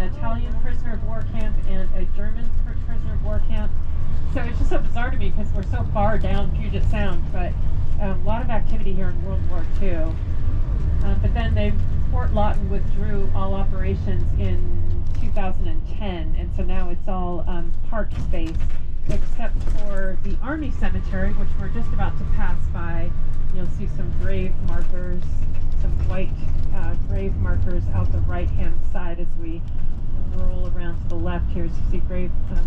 Italian prisoner of war camp and a German prisoner of war camp. So it's just so bizarre to me because we're so far down Puget Sound, but a lot of activity here in World War II. But then Fort Lawton withdrew all operations in 2010, and so now it's all park space, except for the Army Cemetery, which we're just about to pass by. You'll see some grave markers, some white grave markers out the right-hand side as we roll around to the left here. So you see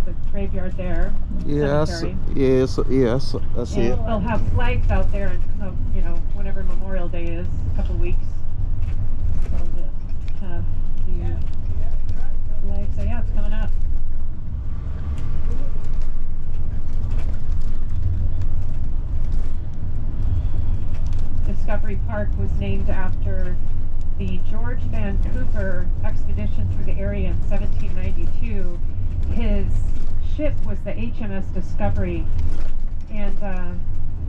the graveyard there. Yes, yes, yes. I see it. They'll have flags out there, and whenever Memorial Day is, a couple weeks. They'll have the flags. So yeah, it's coming up. Discovery Park was named after the George Vancouver expedition through the area in 1792. His ship was the HMS Discovery, and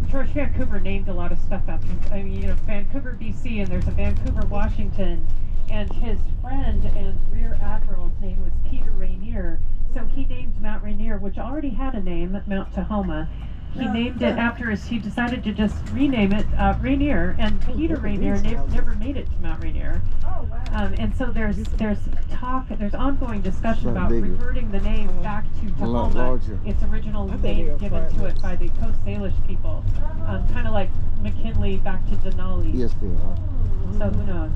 George Vancouver named a lot of stuff after him. I mean, Vancouver, BC, and there's a Vancouver, Washington, and his friend and Rear Admiral's name was Peter Rainier, so he named Mount Rainier, which already had a name, Mount Tahoma. He named it after he decided to just rename it Rainier, and Peter Rainier never made it to Mount Rainier. Oh, wow. And so there's ongoing discussion about reverting the name back to Tahoma, its original name given to it by the Coast Salish people, kind of like McKinley back to Denali. Yes, they are. So who knows?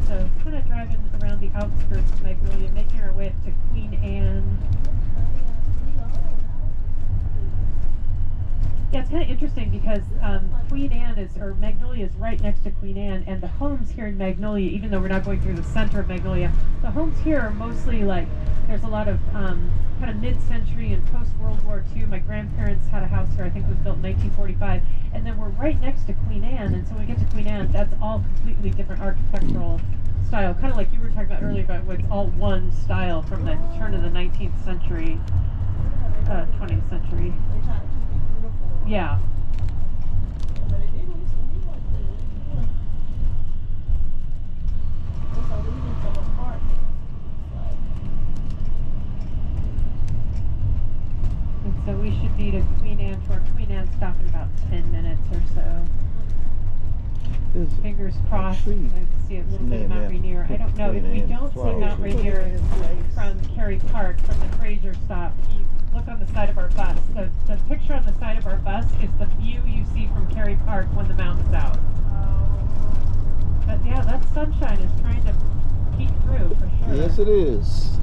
So kind of driving around the outskirts of Magnolia, making our way up to Queen Anne. Yeah, it's kind of interesting because Queen Anne Magnolia is right next to Queen Anne, and the homes here in Magnolia, even though we're not going through the center of Magnolia, the homes here are mostly like, there's a lot of kind of mid-century and post-World War II. My grandparents had a house here, I think it was built in 1945, and then we're right next to Queen Anne, and so when we get to Queen Anne, that's all completely different architectural style, kind of like you were talking about earlier, but it's all one style from the turn of the 19th century, 20th century. Yeah. And so we should be to Queen Anne, to our Queen Anne stop in about 10 minutes or so. Fingers crossed. I can see a little bit of Mount Rainier. I don't know. If we don't see Mount Rainier from Kerry Park, from the Fraser stop, you look on the side of our bus. The picture on the side of our bus is the view you see from Kerry Park when the mountain's out. But yeah, that sunshine is trying to peek through for sure. Yes, it is.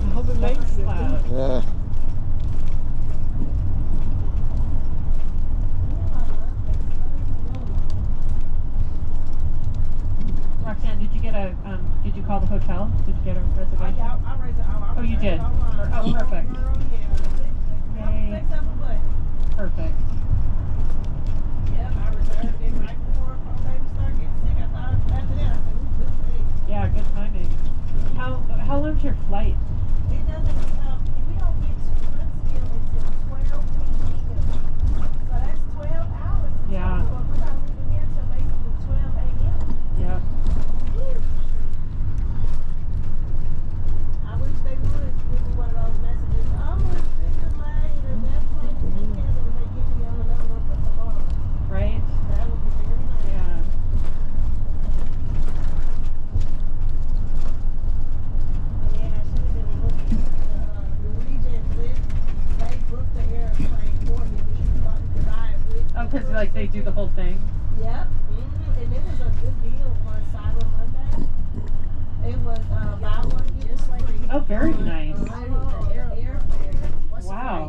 I hope it makes it. Yeah. Roxanne, did you call the hotel? Did you get a reservation? Oh, you did? Oh, perfect. Yay. Perfect. Yep, I reserved it right before baby started getting sick. I thought after that, I said, ooh, this big. Yeah, good timing. How long's your flight? It doesn't, we don't get to Huntsville until 12 p.m. So that's 12 hours. Yeah. So we're not leaving here until basically 12 a.m. Yeah. I wish they would give me one of those messages. Oh, it's been delayed, or that plane has been canceled, and they get me on another one for tomorrow. Right? That would be very nice. Yeah. Yeah, I should have been looking. Norwegian Bliss, they booked the airplane for me, but she thought you could buy it with me. Oh, because like they do the whole thing? Yep. And it was a good deal on Cyber Monday. It was buy one, get one free. Oh, very nice. Uh-huh.